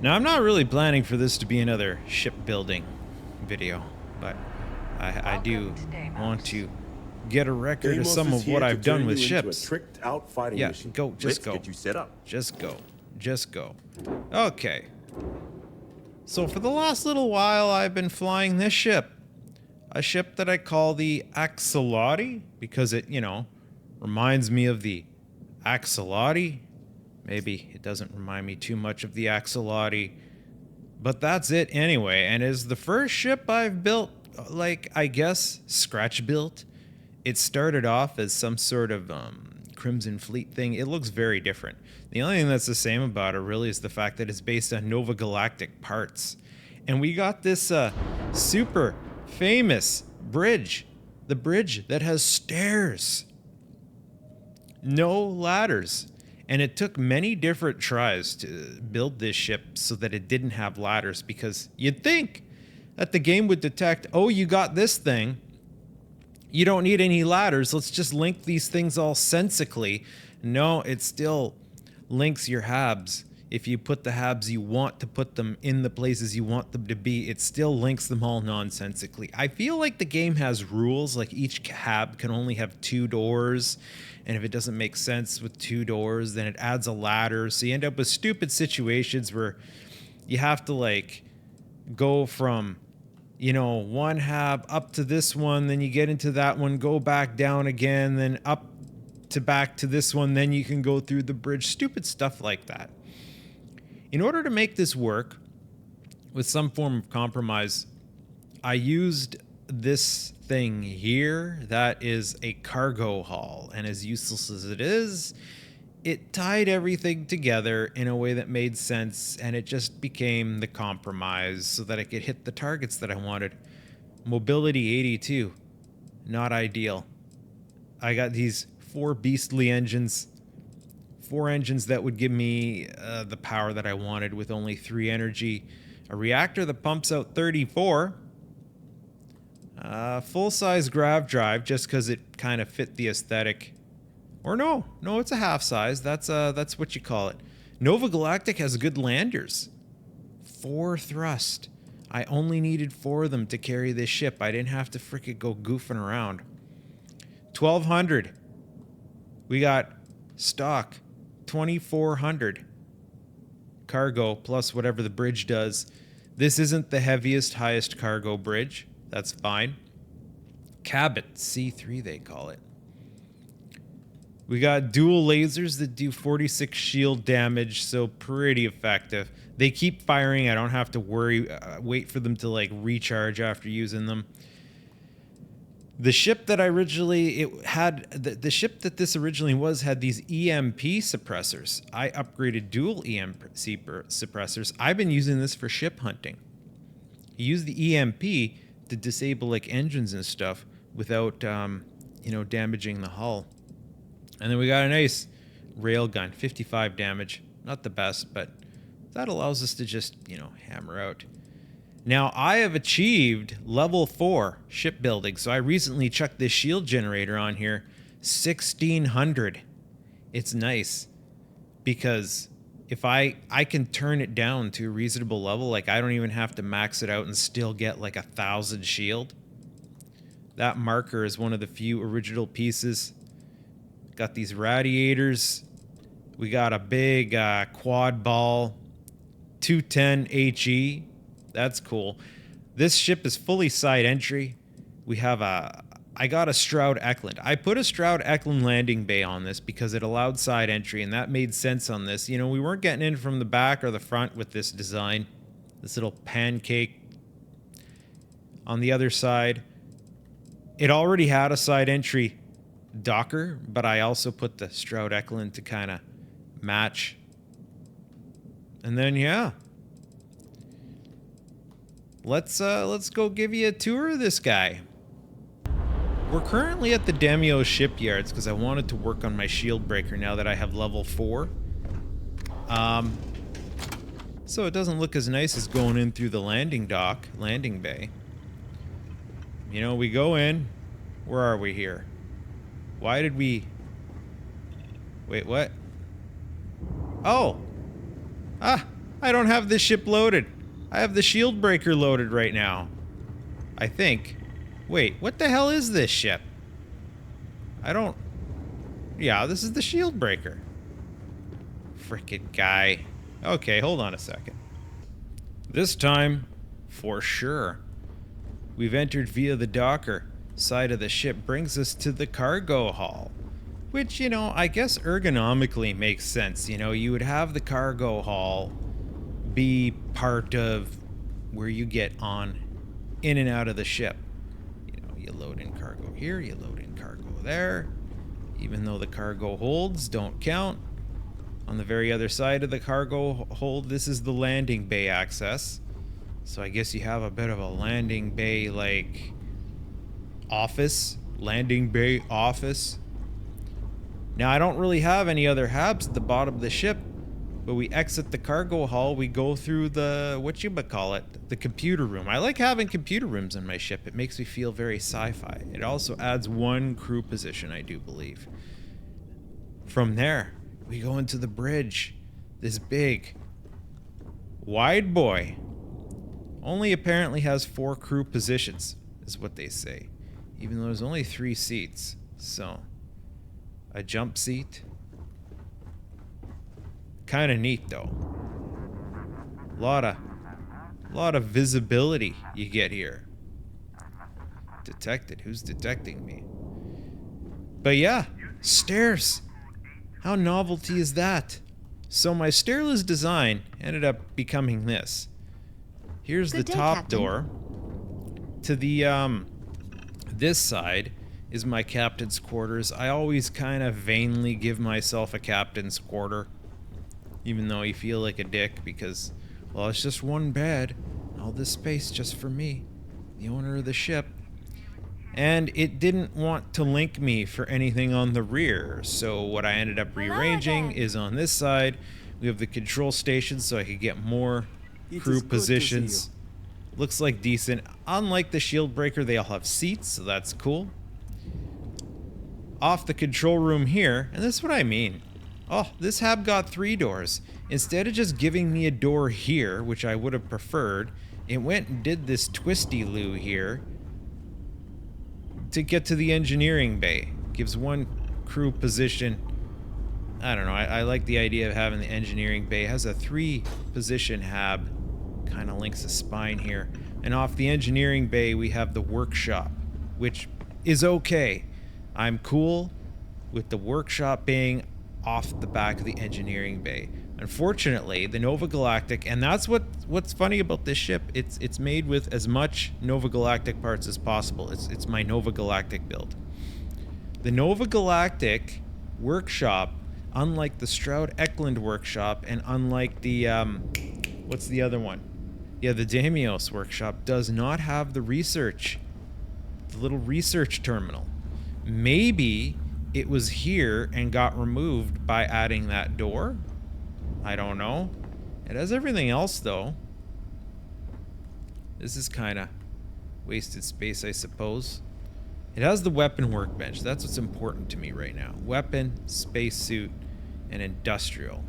Now, I'm not really planning for this to be another shipbuilding video, but I do want to get a record of Deimos some is of what here to I've done turn with you into a ships. tricked-out fighting Yeah, machine. go, just Let's go. get you set up. Just go. Just go. Okay. So for the last little while, I've been flying this ship. A ship that I call the Axolotl, because it, you know, reminds me of the Axolotl. Maybe it doesn't remind me too much of the Axolotl, but that's it anyway. And is the first ship I've built, like, I guess, scratch built. It started off as some sort of Crimson Fleet thing. It looks very different. The only thing that's the same about it really is the fact that it's based on Nova Galactic parts. And we got this super famous bridge. The bridge that has stairs. No ladders. And it took many different tries to build this ship so that it didn't have ladders, because you'd think that the game would detect, oh, you got this thing. You don't need any ladders. Let's just link these things all sensically. No, it still links your habs. If you put the habs you want to put them in the places you want them to be, it still links them all nonsensically. I feel like the game has rules, like each hab can only have 2 doors. And if it doesn't make sense with 2 doors, then it adds a ladder. So you end up with stupid situations where you have to, like, go from, you know, one hab up to this one, then you get into that one, go back down again, then up to back to this one, then you can go through the bridge. Stupid stuff like that. In order to make this work with some form of compromise, I used this thing here that is a cargo hull, and as useless as it is, it tied everything together in a way that made sense, and it just became the compromise so that I could hit the targets that I wanted. Mobility 82, not ideal. I got these 4 beastly engines, 4 engines that would give me the power that I wanted with only 3 energy, a reactor that pumps out 34, full-size grav drive just because it kind of fit the aesthetic. Or no, it's a half size. That's what you call it. Nova Galactic has good landers. 4 thrust. I only needed 4 of them to carry this ship. I didn't have to frickin' go goofing around. 1200. We got stock 2400. Cargo plus whatever the bridge does. This isn't the heaviest, highest cargo bridge. That's fine. Cabot C3 they call it. We got dual lasers that do 46 shield damage, so pretty effective. They keep firing. I don't have to worry, wait for them to like recharge after using them. The ship that I originally the ship that this originally was had these EMP suppressors. I upgraded dual EMP suppressors. I've been using this for ship hunting. You use the EMP to disable like engines and stuff without damaging the hull. And then we got a nice railgun, 55 damage. Not the best, but that allows us to just, hammer out. Now, I have achieved level 4 shipbuilding, so I recently chucked this shield generator on here, 1600. It's nice, because if I can turn it down to a reasonable level, like I don't even have to max it out and still get like 1,000 shield. That marker is one of the few original pieces. Got these radiators. We got a big quad ball, 210 HE. That's cool. This ship is fully side entry. We have I got a Stroud Eklund. I put a Stroud Eklund landing bay on this because it allowed side entry, and that made sense on this. We weren't getting in from the back or the front with this design. This little pancake on the other side. It already had a side entry docker, but I also put the Stroud Eklund to kind of match. And then let's go give you a tour of this guy. We're currently at the Demio shipyards because I wanted to work on my shield breaker now that I have level 4. So it doesn't look as nice as going in through the landing bay. We go in. Where are we here? Why did we... Wait, what? Oh! I don't have this ship loaded. I have the shield breaker loaded right now. I think. Wait, what the hell is this ship? I don't... Yeah, this is the shield breaker. Frickin' guy. Okay, hold on a second. This time, for sure. We've entered via the docker. Side of the ship brings us to the cargo hall. Which, you know, I guess ergonomically makes sense. You know, you would have the cargo hall be part of where you get on in and out of the ship. You know, you load in cargo here, you load in cargo there. Even though the cargo holds don't count. On the very other side of the cargo hold, this is the landing bay access. So I guess you have a bit of a landing bay like office, landing bay office. Now I don't really have any other habs at the bottom of the ship, but we exit the cargo hall, we go through the, whatchamacallit, the computer room. I like having computer rooms in my ship. It makes me feel very sci-fi. It also adds one crew position, I do believe. From there, we go into the bridge. This big, wide boy. Only apparently has 4 crew positions, is what they say. Even though there's only 3 seats. So, a jump seat. Kind of neat though. Lot of visibility you get here. Detected. Who's detecting me? But yeah, stairs. How novelty is that? So my stairless design ended up becoming this. Here's the top door. To the this side is my captain's quarters. I always kind of vainly give myself a captain's quarter, even though you feel like a dick because, well, it's just one bed, all this space just for me, the owner of the ship. And it didn't want to link me for anything on the rear, so what I ended up rearranging is on this side, we have the control station so I could get more crew positions. Looks like decent. Unlike the shield breaker, they all have seats, so that's cool. Off the control room here, and this is what I mean. Oh, this hab got 3 doors. Instead of just giving me a door here, which I would have preferred, it went and did this twisty-loo here to get to the engineering bay. Gives 1 crew position. I don't know, I like the idea of having the engineering bay. It has a 3 position hab. Kind of links a spine here. And off the engineering bay we have the workshop, which is okay. I'm cool with the workshop being off the back of the engineering bay. Unfortunately, the Nova Galactic, and that's what's funny about this ship, it's made with as much Nova Galactic parts as possible. It's my Nova Galactic build. The Nova Galactic workshop, unlike the Stroud Eklund workshop, and unlike the what's the other one? Yeah, the Damios workshop does not have the research, the little research terminal. Maybe it was here and got removed by adding that door. I don't know. It has everything else though. This is kind of wasted space, I suppose. It has the weapon workbench. That's what's important to me right now. Weapon, spacesuit, and industrial.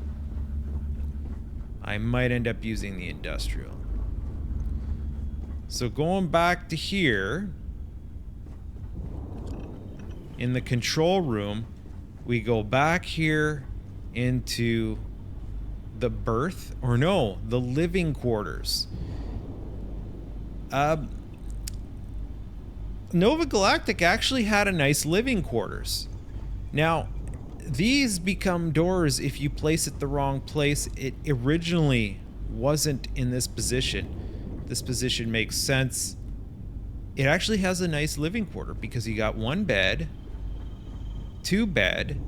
I might end up using the industrial. So going back to here, in the control room, we go back here into the berth, or no, the living quarters. Nova Galactic actually had a nice living quarters. Now, these become doors if you place it the wrong place. It originally wasn't in this position. This position makes sense. It actually has a nice living quarter because you got 1 bed, 2 bed,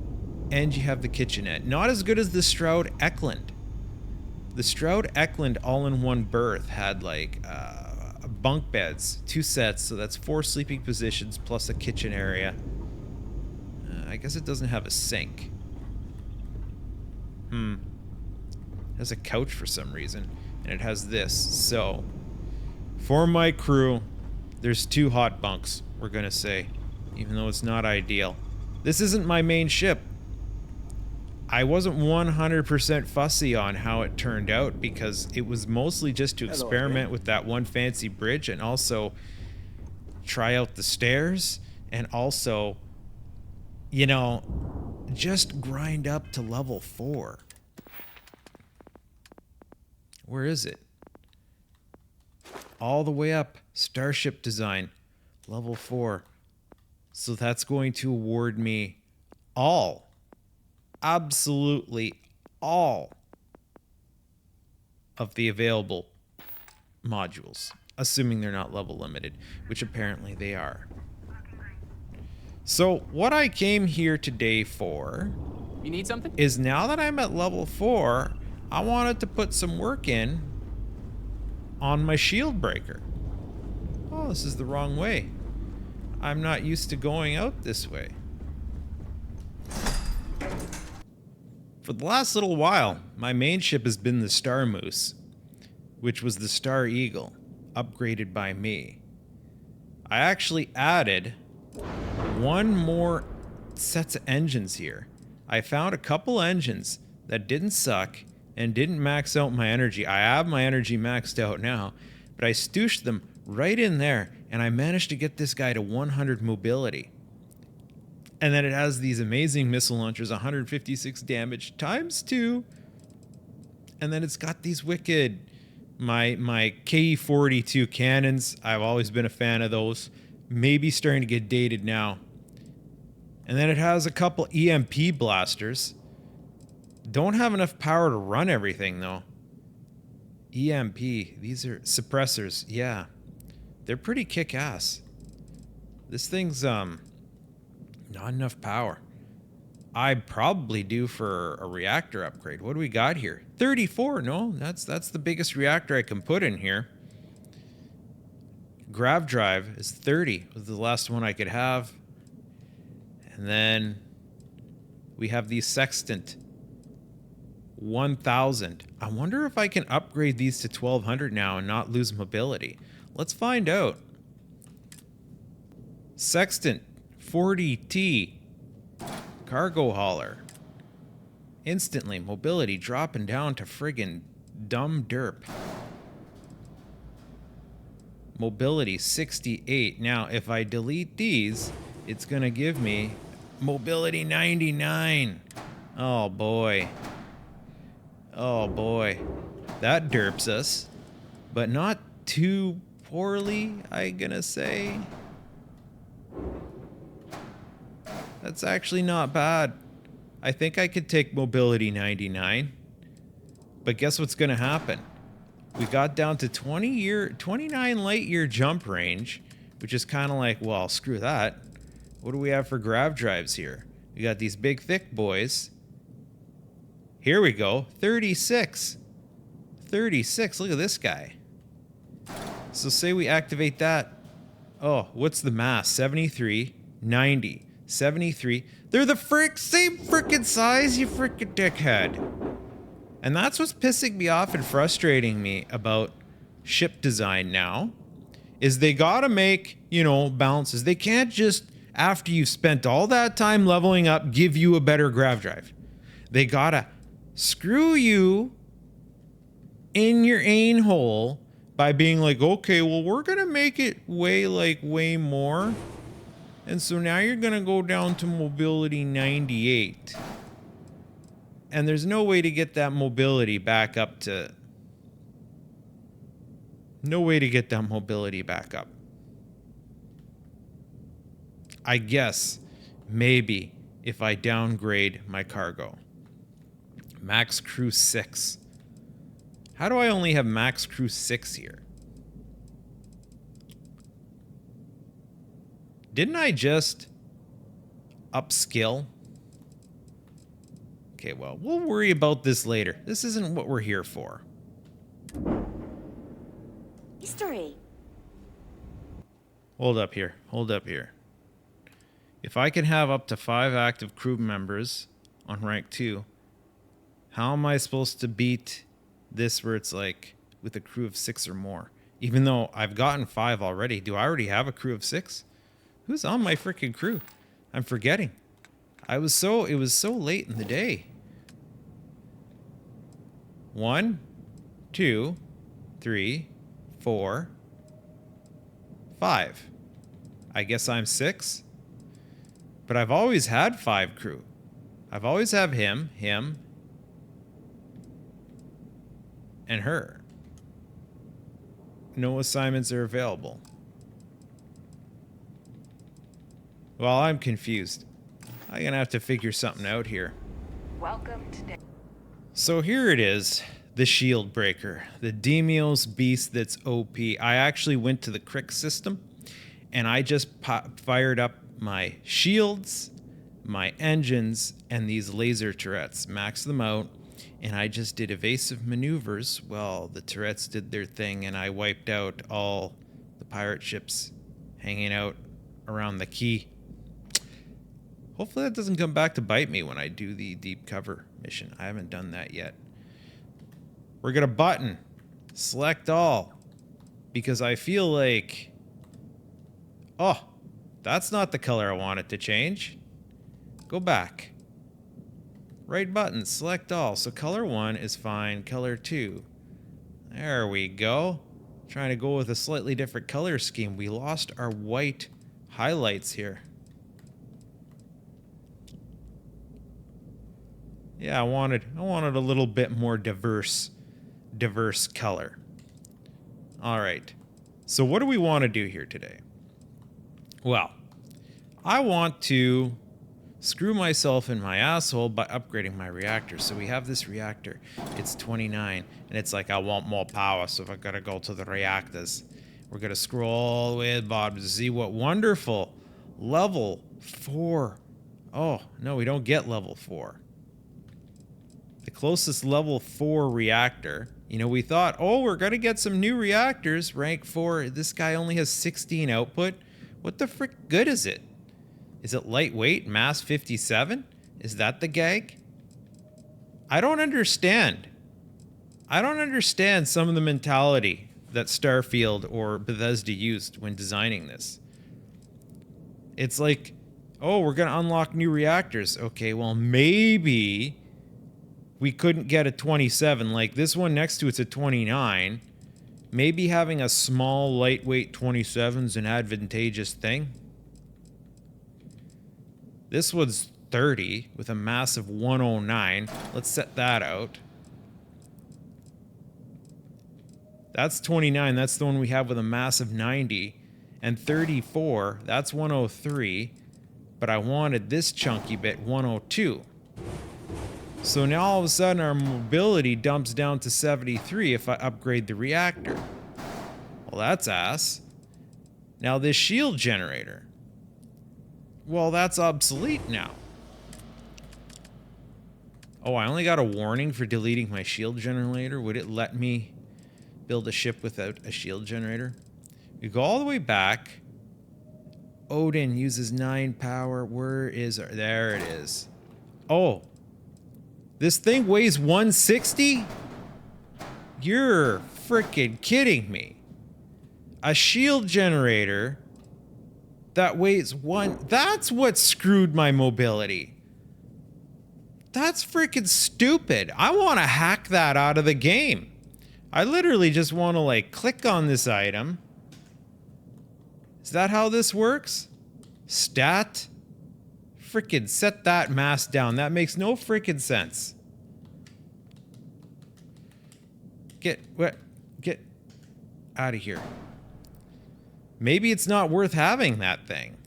and you have the kitchenette. Not as good as the Stroud Eklund. The Stroud Eklund all-in-one berth had like bunk beds, 2 sets, so that's 4 sleeping positions plus a kitchen area. I guess it doesn't have a sink. It has a couch for some reason, and it has this. So, for my crew, there's 2 hot bunks, we're gonna say, even though it's not ideal. This isn't my main ship. I wasn't 100% fussy on how it turned out because it was mostly just to experiment with that one fancy bridge and also try out the stairs and also, you know, just grind up to level 4. Where is it? All the way up. Starship design. Level 4. So that's going to award me all, absolutely all of the available modules. Assuming they're not level limited, which apparently they are. So what I came here today for, you need something? Is now that I'm at level 4, I wanted to put some work in on my shield breaker. Oh, this is the wrong way. I'm not used to going out this way. For the last little while, my main ship has been the Star Moose, which was the Star Eagle, upgraded by me. I actually added one more sets of engines here. I found a couple engines that didn't suck and didn't max out my energy. I have my energy maxed out now, but I stooshed them right in there and I managed to get this guy to 100 mobility. And then it has these amazing missile launchers, 156 damage times 2. And then it's got these wicked, my K-42 cannons. I've always been a fan of those. Maybe starting to get dated now. And then it has a couple EMP blasters. Don't have enough power to run everything though. EMP, these are suppressors, yeah. They're pretty kick-ass. This thing's not enough power. I'd probably due for a reactor upgrade. What do we got here? 34, no, that's the biggest reactor I can put in here. Grav drive is 30, was the last one I could have. And then we have the sextant 1000. I wonder if I can upgrade these to 1200 now and not lose mobility. Let's find out. Sextant 40T cargo hauler. Instantly mobility dropping down to friggin' dumb derp. Mobility 68. Now if I delete these, it's gonna give me mobility 99. Oh boy. Oh boy. That derps us. But not too poorly, I'm gonna say. That's actually not bad. I think I could take mobility 99. But guess what's gonna happen? We got down to 29 light year jump range, which is kind of like, well, screw that. What do we have for grav drives here? We got these big thick boys. Here we go, 36. 36, look at this guy. So say we activate that. Oh, what's the mass? 73, 90, 73. They're the same frickin' size, you frickin' dickhead. And that's what's pissing me off and frustrating me about ship design now, is they gotta make, you know, balances. They can't just, after you've spent all that time leveling up, give you a better grav drive. They gotta screw you in your ain hole by being like, okay, well, we're gonna make it way more. And so now you're gonna go down to mobility 98. And there's no way to get that mobility back up to... No way to get that mobility back up. I guess maybe if I downgrade my cargo. Max crew 6. How do I only have max crew 6 here? Didn't I just upskill? Okay, well, we'll worry about this later. This isn't what we're here for. History. Hold up here. Hold up here. If I can have up to 5 active crew members on rank 2, how am I supposed to beat this where it's like with a crew of 6 or more? Even though I've gotten 5 already. Do I already have a crew of 6? Who's on my freaking crew? I'm forgetting. It was so late in the day. 1, 2, 3, 4, 5. I guess I'm 6. But I've always had 5 crew. I've always have him, and her. No assignments are available. Well, I'm confused. I'm gonna have to figure something out here. Welcome to. So here it is, the shield breaker, the Demios beast that's OP. I actually went to the Crick system, and I just fired up my shields, my engines, and these laser turrets, maxed them out, and I just did evasive maneuvers while the turrets did their thing, and I wiped out all the pirate ships hanging out around the key. Hopefully that doesn't come back to bite me when I do the deep cover mission. I haven't done that yet. We're gonna button select all because I feel like, oh, that's not the color I want it to change. Go back. Right button, select all. So color 1 is fine, color 2. There we go. Trying to go with a slightly different color scheme. We lost our white highlights here. Yeah, I wanted a little bit more diverse color. All right. So what do we want to do here today? Well, I want to screw myself in my asshole by upgrading my reactor. So we have this reactor. It's 29, and it's like I want more power, so I gotta go to the reactors. We're gonna scroll all the way at the bottom to see what wonderful level 4. Oh, no, we don't get level 4. The closest level 4 reactor. You know, we thought, oh, we're going to get some new reactors. Rank 4. This guy only has 16 output. What the frick good is it? Is it lightweight? Mass 57? Is that the gag? I don't understand. I don't understand some of the mentality that Starfield or Bethesda used when designing this. It's like, oh, we're going to unlock new reactors. Okay, well, maybe we couldn't get a 27. Like this one next to it's a 29. Maybe having a small, lightweight 27 is an advantageous thing. This one's 30 with a mass of 109. Let's set that out. That's 29. That's the one we have with a mass of 90. And 34, that's 103. But I wanted this chunky bit, 102. So now all of a sudden our mobility dumps down to 73 if I upgrade the reactor. Well, that's ass. Now this shield generator. Well, that's obsolete now. Oh, I only got a warning for deleting my shield generator. Would it let me build a ship without a shield generator? We go all the way back. Odin uses 9 power. Where is our... There it is. Oh. This thing weighs 160? You're freaking kidding me. A shield generator that weighs 1... That's what screwed my mobility. That's freaking stupid. I want to hack that out of the game. I literally just want to, like, click on this item. Is that how this works? Stat? Freaking set that mass down. That makes no freaking sense. Get out of here. Maybe it's not worth having that thing.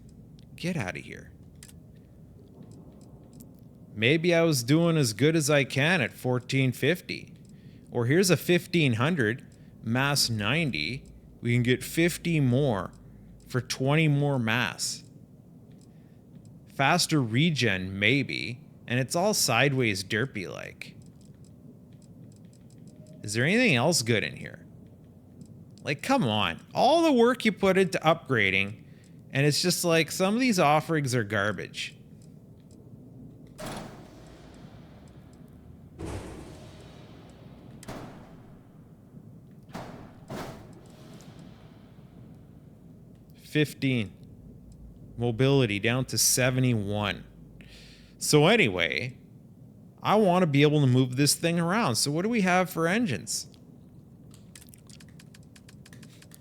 Get out of here. Maybe I was doing as good as I can at 1450. Or here's a 1500, mass 90. We can get 50 more for 20 more mass. Faster regen, maybe. And it's all sideways derpy like. Is there anything else good in here? Like, come on. All the work you put into upgrading, and it's just like, some of these offerings are garbage. $15. Mobility down to 71. So anyway, I want to be able to move this thing around. So what do we have for engines?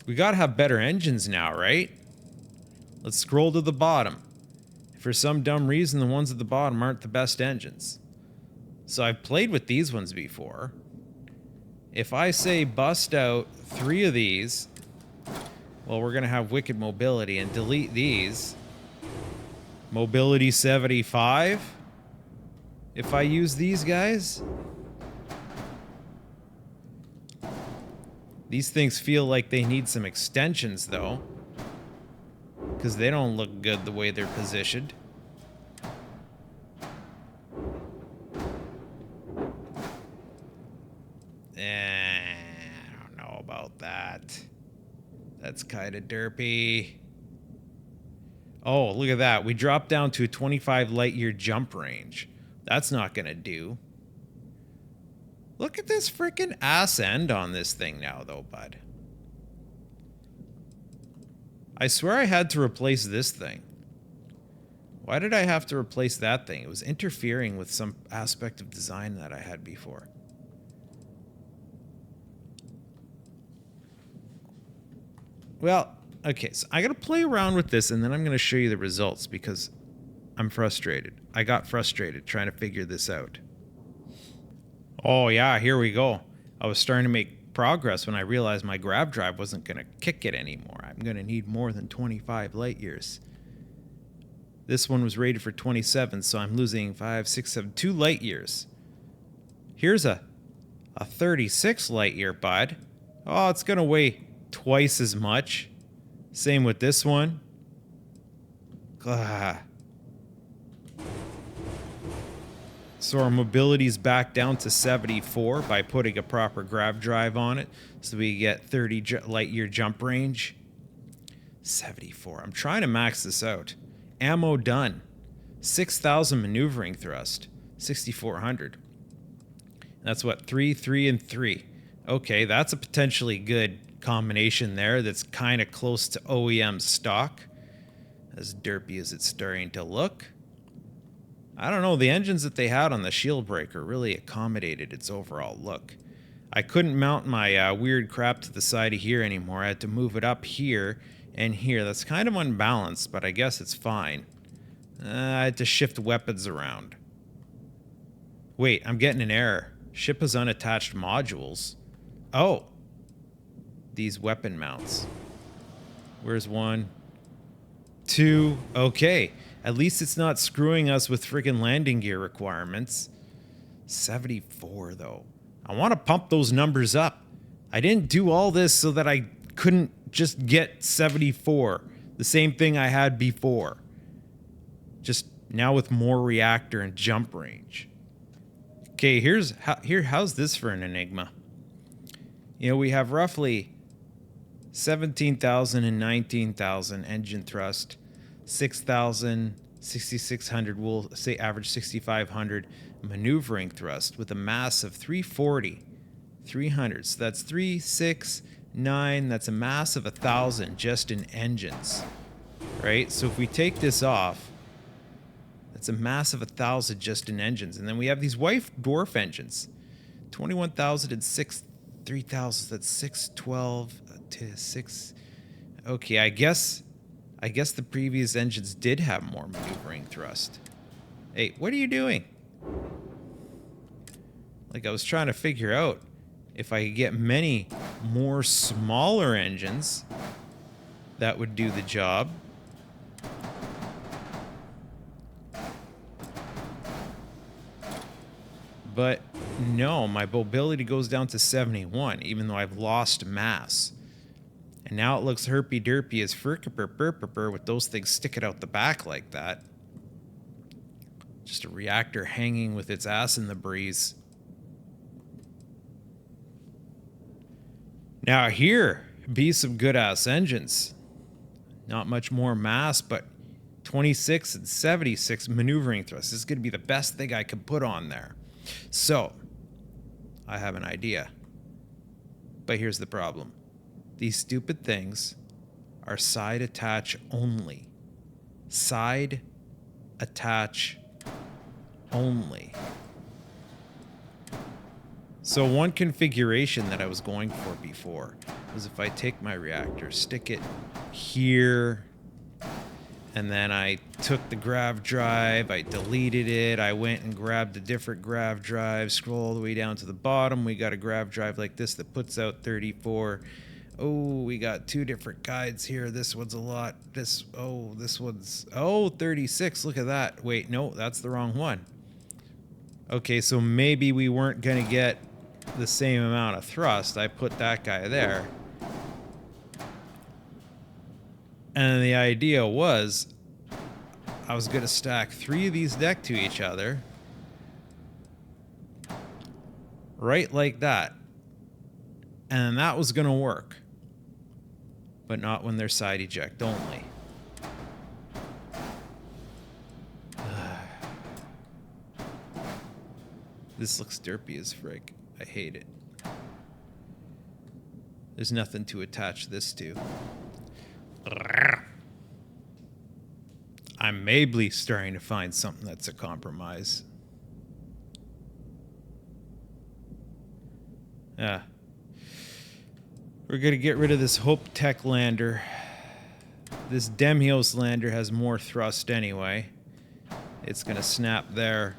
We got to have better engines now, right? Let's scroll to the bottom. For some dumb reason, the ones at the bottom aren't the best engines. So I've played with these ones before. If I say bust out 3 of these, well, we're going to have wicked mobility, and delete these. Mobility 75. If I use these guys. These things feel like they need some extensions, though. Because they don't look good the way they're positioned. I don't know about that. That's kind of derpy. Oh, look at that. We dropped down to a 25 light year jump range. That's not going to do. Look at this freaking ass end on this thing now, though, bud. I swear I had to replace this thing. Why did I have to replace that thing? It was interfering with some aspect of design that I had before. Well, okay, so I gotta play around with this and then I'm gonna show you the results because I'm frustrated. I got frustrated trying to figure this out. Oh yeah, here we go. I was starting to make progress when I realized my grav drive wasn't gonna kick it anymore. I'm gonna need more than 25 light years. This one was rated for 27, so I'm losing 5, 6, 7, 2 light years. Here's a 36 light year, bud. Oh, it's gonna weigh twice as much. Same with this one. So our mobility's back down to 74 by putting a proper grav drive on it. So we get 30 light year jump range. 74. I'm trying to max this out. Ammo done. 6,000 maneuvering thrust. 6,400. That's what? 3, 3, and 3. Okay, that's a potentially good combination there that's kind of close to OEM stock. As derpy as it's starting to look. I don't know, the engines that they had on the shield breaker really accommodated its overall look. I couldn't mount my weird crap to the side of here anymore. I had to move it up here and here. That's kind of unbalanced, but I guess it's fine. I had to shift weapons around. Wait, I'm getting an error. Ship has unattached modules. Oh. These weapon mounts. Where's 1? 2. Okay. At least it's not screwing us with friggin' landing gear requirements. 74, though. I want to pump those numbers up. I didn't do all this so that I couldn't just get 74. The same thing I had before. Just now with more reactor and jump range. Okay, how's this for an enigma? You know, we have roughly 17,000 and 19,000 engine thrust, 6,000, 6,600, we'll say average 6,500 maneuvering thrust with a mass of 340, 300. So that's 3, 6, 9. That's a mass of 1,000 just in engines, right? So if we take this off, that's a mass of 1,000 just in engines. And then we have these white dwarf engines, 21,000 and 3,000. That's 612 to 6. Okay, I guess the previous engines did have more maneuvering thrust. Hey, what are you doing? Like, I was trying to figure out if I could get many more smaller engines that would do the job. But no, my mobility goes down to 71, even though I've lost mass. And now it looks herpy-derpy as fricka-purr-purr-purr with those things sticking out the back like that. Just a reactor hanging with its ass in the breeze. Now here be some good-ass engines. Not much more mass, but 26 and 76 maneuvering thrust. This is going to be the best thing I can put on there. So, I have an idea. But here's the problem. These stupid things are side attach only. Side attach only. So one configuration that I was going for before was if I take my reactor, stick it here, and then I took the grav drive, I deleted it, I went and grabbed a different grav drive, scroll all the way down to the bottom, we got a grav drive like this that puts out 34. Oh, we got two different guides here. This one's a lot. This one's, 36. Look at that. Wait, no, that's the wrong one. Okay, so maybe we weren't going to get the same amount of thrust. I put that guy there. And the idea was I was going to stack 3 of these deck to each other. Right like that. And that was going to work. But not when they're side eject only. This looks derpy as frick. I hate it. There's nothing to attach this to. I'm maybe starting to find something that's a compromise. We're gonna get rid of this Hope Tech lander. This Demios lander has more thrust anyway. It's gonna snap there.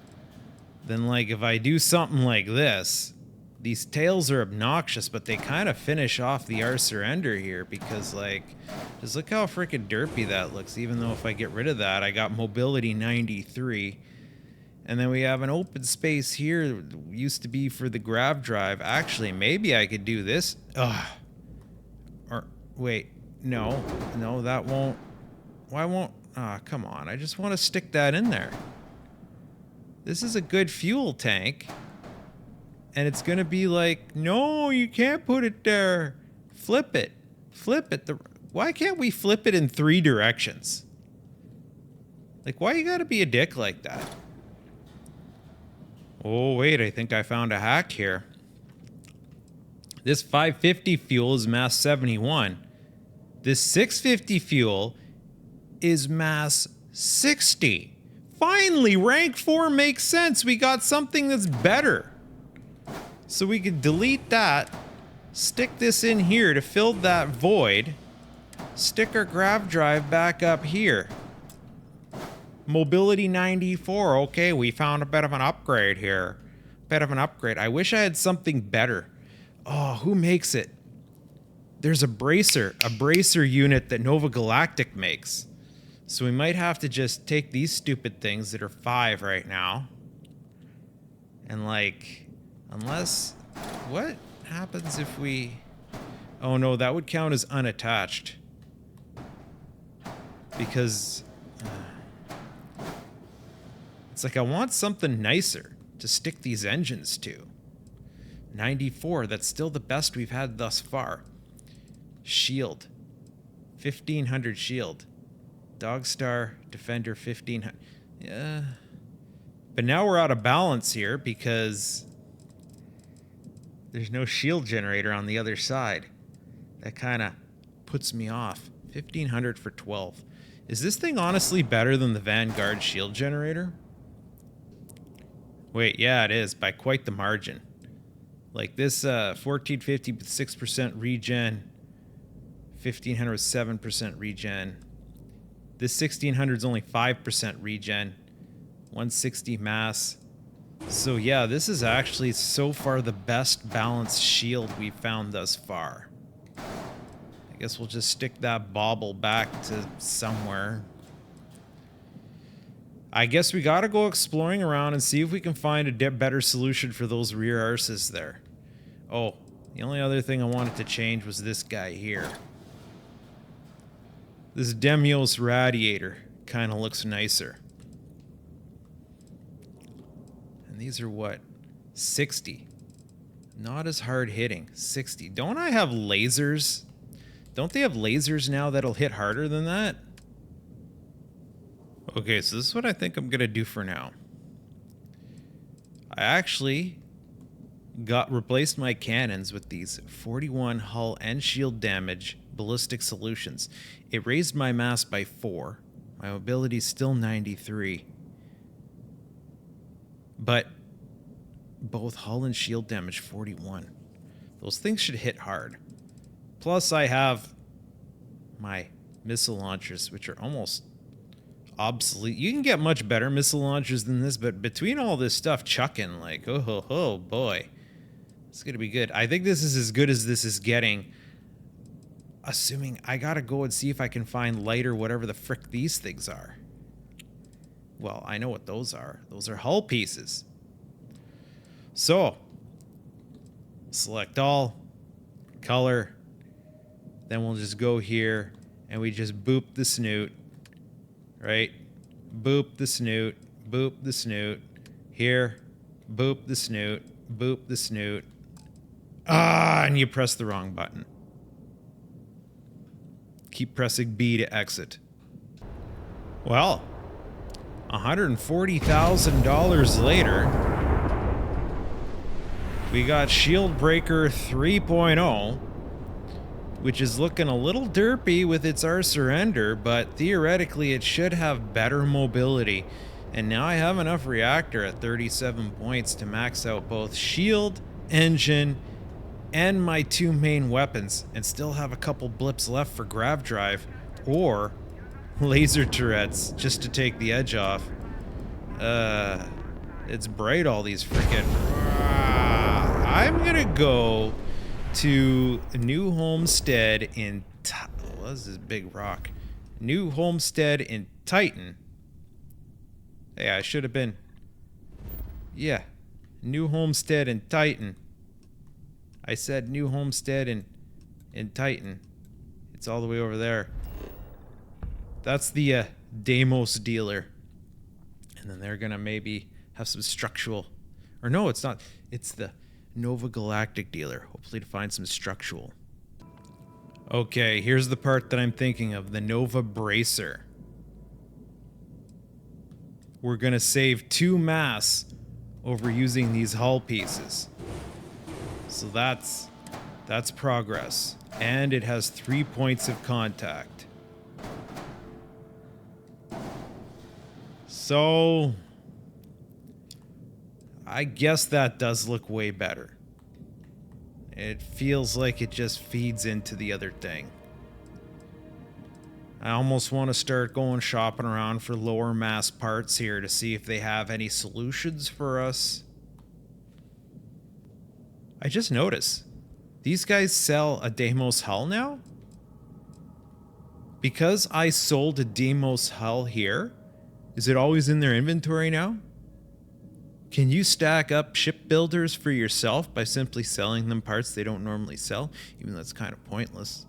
Then, like, if I do something like this, these tails are obnoxious, but they kind of finish off the our surrender here because, like, just look how freaking derpy that looks. Even though if I get rid of that, I got mobility 93. And then we have an open space here that used to be for the grav drive. Actually, maybe I could do this. Or, wait, no, that won't. Why won't? Come on. I just want to stick that in there. This is a good fuel tank. And it's going to be like, no, you can't put it there. Flip it. Flip it. Why can't we flip it in 3 directions? Like, why you got to be a dick like that? Oh, wait, I think I found a hack here. This 550 fuel is mass 71. This 650 fuel is mass 60. Finally, rank 4 makes sense. We got something that's better. So we could delete that, stick this in here to fill that void, stick our grav drive back up here. Mobility 94. Okay, we found a bit of an upgrade here. Bit of an upgrade. I wish I had something better. Oh, who makes it? There's a bracer unit that Nova Galactic makes. So we might have to just take these stupid things that are 5 right now. And, like, unless, what happens if we, oh no, that would count as unattached. Because it's like I want something nicer to stick these engines to. 94, that's still the best we've had thus far. Shield. 1500 shield. Dogstar, Defender, 1500. Yeah. But now we're out of balance here because there's no shield generator on the other side. That kind of puts me off. 1500 for 12. Is this thing honestly better than the Vanguard shield generator? Wait, yeah, it is, by quite the margin. Like this 1450 with 6% regen, 1500 with 7% regen. This 1600 is only 5% regen, 160 mass. So yeah, this is actually so far the best balanced shield we've found thus far. I guess we'll just stick that bauble back to somewhere. I guess we gotta go exploring around and see if we can find a better solution for those rear arses there. Oh, the only other thing I wanted to change was this guy here. This Demios radiator kind of looks nicer. And these are what? 60. Not as hard hitting. 60. Don't I have lasers? Don't they have lasers now that'll hit harder than that? Okay, so this is what I think I'm going to do for now. I actually replaced my cannons with these 41 hull and shield damage ballistic solutions. It raised my mass by 4. My mobility is still 93. But both hull and shield damage 41. Those things should hit hard. Plus I have my missile launchers, which are almost obsolete. You can get much better missile launchers than this, but between all this stuff chucking, like, oh boy, it's gonna be good. I think this is as good as this is getting, assuming I gotta go and see if I can find light or whatever the frick these things are. Well, I know what those are. Those are hull pieces. So, select all, color, then we'll just go here and we just boop the snoot, right? Boop the snoot, boop the snoot. Here, boop the snoot, boop the snoot. Ah, and you press the wrong button. Keep pressing B to exit. Well, $140,000 later, we got Shield Breaker 3.0, which is looking a little derpy with its Our Surrender, but theoretically it should have better mobility. And now I have enough reactor at 37 points to max out both shield, engine, and my two main weapons, and still have a couple blips left for grav drive or laser turrets just to take the edge off. It's bright, all these freaking... I'm gonna go to New Homestead in... What is this big rock? New Homestead in Titan. Hey, I should have been... Yeah. New Homestead in Titan. I said New Homestead in Titan. It's all the way over there. That's the Deimos dealer. And then they're gonna maybe have some structural... Or no, it's not. It's the Nova Galactic dealer. Hopefully to find some structural. Okay, here's the part that I'm thinking of. The Nova Bracer. We're gonna save 2 mass over using these hull pieces. So that's progress. And it has 3 points of contact. So I guess that does look way better. It feels like it just feeds into the other thing. I almost want to start going shopping around for lower mass parts here to see if they have any solutions for us. I just noticed, these guys sell a Deimos hull now? Because I sold a Deimos hull here, is it always in their inventory now? Can you stack up shipbuilders for yourself by simply selling them parts they don't normally sell? Even though that's kind of pointless.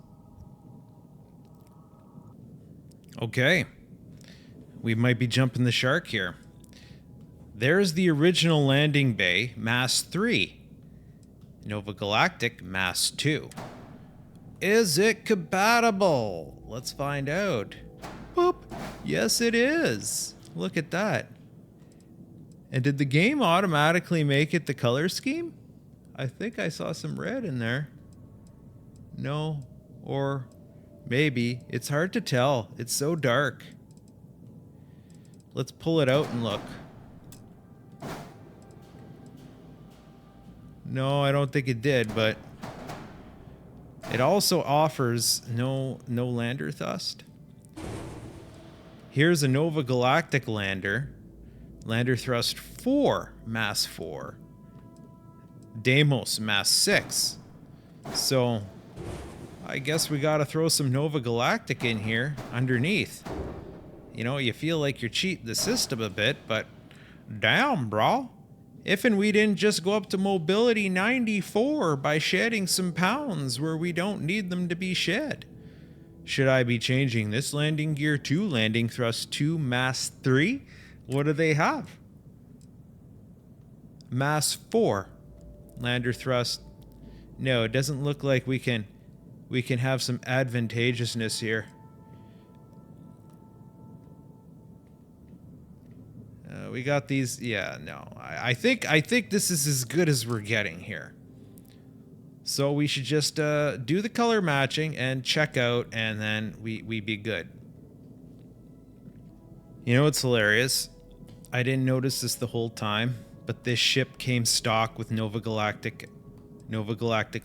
Okay. We might be jumping the shark here. There's the original landing bay, Mass 3. Nova Galactic, Mass 2. Is it compatible? Let's find out. Boop. Yes, it is. Look at that. And did the game automatically make it the color scheme? I think I saw some red in there. No, or maybe. It's hard to tell. It's so dark. Let's pull it out and look. No, I don't think it did, but it also offers no lander thrust. Here's a Nova Galactic lander. Lander thrust 4, mass 4. Deimos, mass 6. So, I guess we gotta throw some Nova Galactic in here underneath. You know, you feel like you're cheating the system a bit, but damn, bro. If and we didn't just go up to mobility 94 by shedding some pounds where we don't need them to be shed. Should I be changing this landing gear to landing thrust 2, mass 3? What do they have? Mass 4. Lander thrust. No, it doesn't look like we can have some advantageousness here. We got these. Yeah, no. I think this is as good as we're getting here. So we should just do the color matching and check out, and then we be good. You know what's hilarious? I didn't notice this the whole time, But this ship came stock with Nova Galactic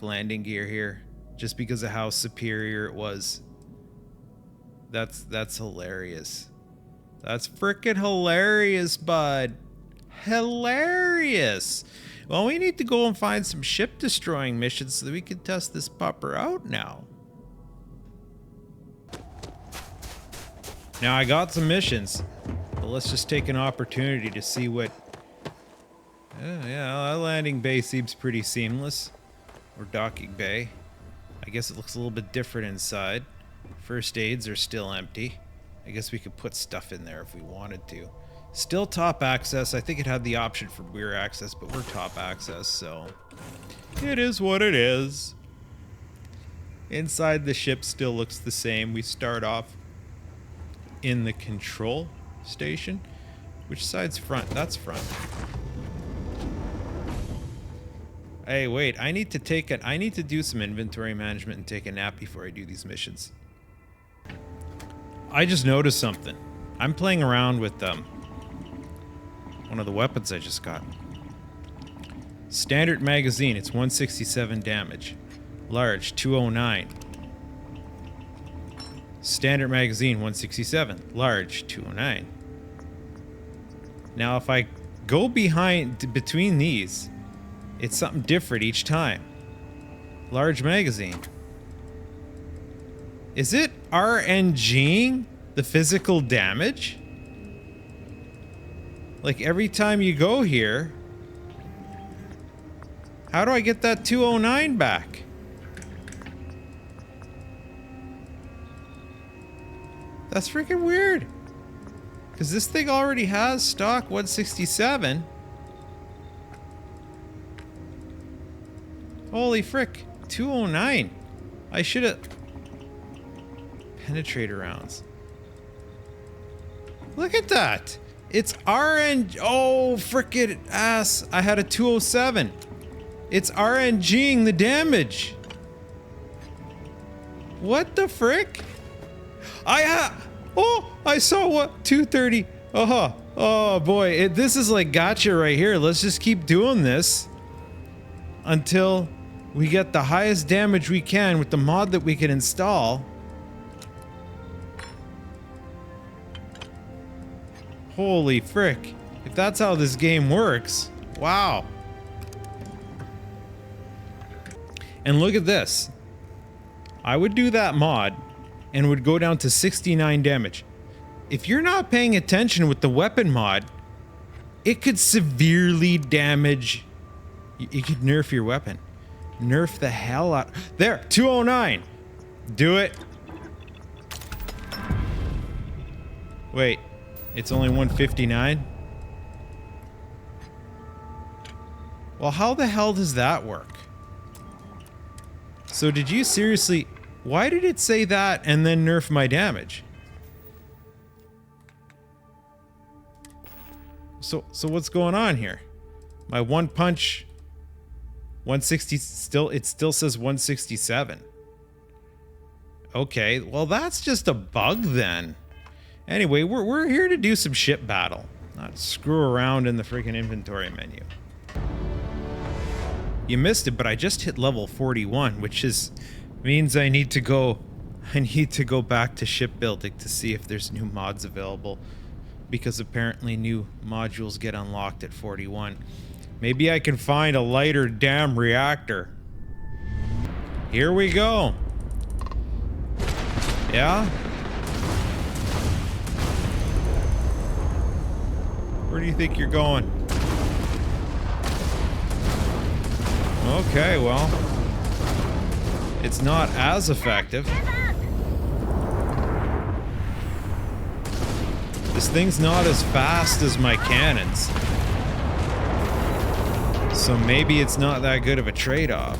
landing gear here, just because of how superior it was. That's hilarious. That's freaking hilarious, bud. Hilarious. Well, we need to go and find some ship destroying missions so that we can test this pupper out now. Now I got some missions, but let's just take an opportunity to see what... yeah, that landing bay seems pretty seamless. Or docking bay. I guess it looks a little bit different inside. First aids are still empty. I guess we could put stuff in there if we wanted to. Still top access. I think it had the option for rear access, but we're top access, so... it is what it is. Inside the ship still looks the same. We start off in the control station. Which side's front? That's front. Hey, wait. I need to do some inventory management and take a nap before I do these missions. I just noticed something. I'm playing around with one of the weapons I just got. Standard magazine, it's 167 damage. Large, 209. Standard magazine, 167. Large, 209. Now if I go between these, it's something different each time. Large magazine. Is it RNGing the physical damage? Like every time you go here, how do I get that 209 back? That's freaking weird. Because this thing already has stock 167. Holy frick, 209. I should have... Penetrator rounds. Look at that. It's RNG. Oh, frickin' ass. I had a 207. It's RNGing the damage. What the frick? Oh, I saw what? 230. Oh boy. This is like gotcha right here. Let's just keep doing this until we get the highest damage we can with the mod that we can install. Holy frick. If that's how this game works, wow. And look at this. I would do that mod and would go down to 69 damage. If you're not paying attention with the weapon mod, it could severely damage. You could nerf your weapon. Nerf the hell out. There, 209. Do it. Wait. It's only 159? Well, how the hell does that work? So did you seriously... Why did it say that and then nerf my damage? So what's going on here? My one punch... 160... It still says 167. Okay, well that's just a bug then. Anyway, we're here to do some ship battle, not screw around in the freaking inventory menu. You missed it, but I just hit level 41, which means I need to go back to shipbuilding to see if there's new mods available, because apparently new modules get unlocked at 41. Maybe I can find a lighter damn reactor. Here we go. Yeah? Where do you think you're going? Okay, well, it's not as effective. This thing's not as fast as my cannons. So maybe it's not that good of a trade-off.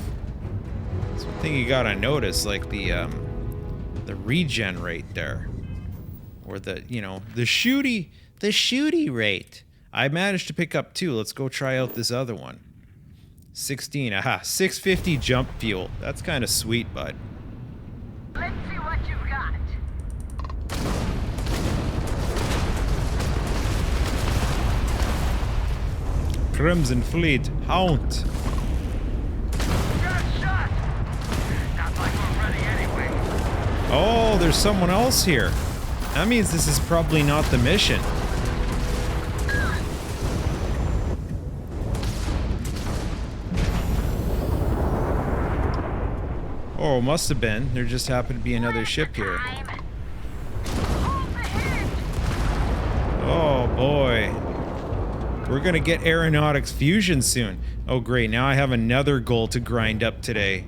It's one thing you gotta notice, like the regen rate there. Or the, you know, the shooty rate. I managed to pick up 2. Let's go try out this other one. 16. Aha. 650 jump fuel. That's kind of sweet, bud. Let's see what you've got. Crimson Fleet, Hound. Got shot! Not like we're ready anyway. Oh, there's someone else here. That means this is probably not the mission. Oh, must have been. There just happened to be another ship here. Hold the hinge! Oh boy. We're gonna get aeronautics fusion soon. Oh great, now I have another goal to grind up today.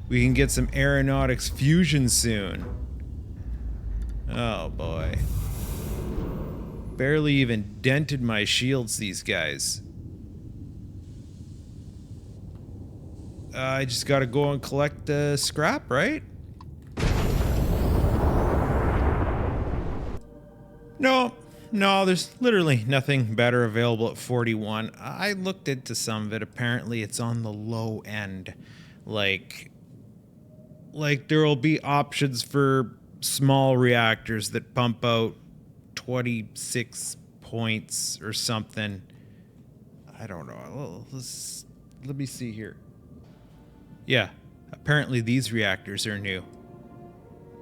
We can get some aeronautics fusion soon. Oh boy. Barely even dented my shields, these guys. I just gotta go and collect the scrap, right? No, there's literally nothing better available at 41. I looked into some of it. Apparently, it's on the low end. Like there will be options for small reactors that pump out 26 points or something. I don't know. Let me see here. Yeah, apparently these reactors are new.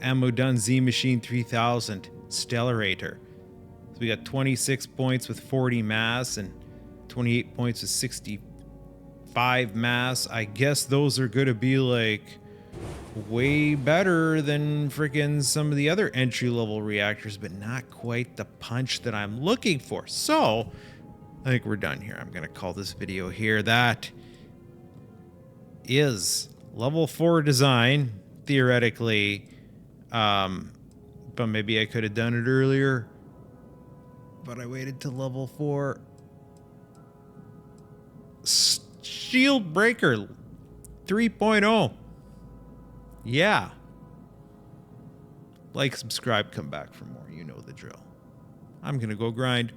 Ammo Done Z Machine 3000 Stellarator. So we got 26 points with 40 mass and 28 points with 65 mass. I guess those are going to be like way better than freaking some of the other entry-level reactors, but not quite the punch that I'm looking for. So, I think we're done here. I'm going to call this video here. That is level 4 design, theoretically. But maybe I could have done it earlier. But I waited to level 4. Shield Breaker 3.0. Yeah. Like, subscribe, come back for more. You know the drill. I'm gonna go grind.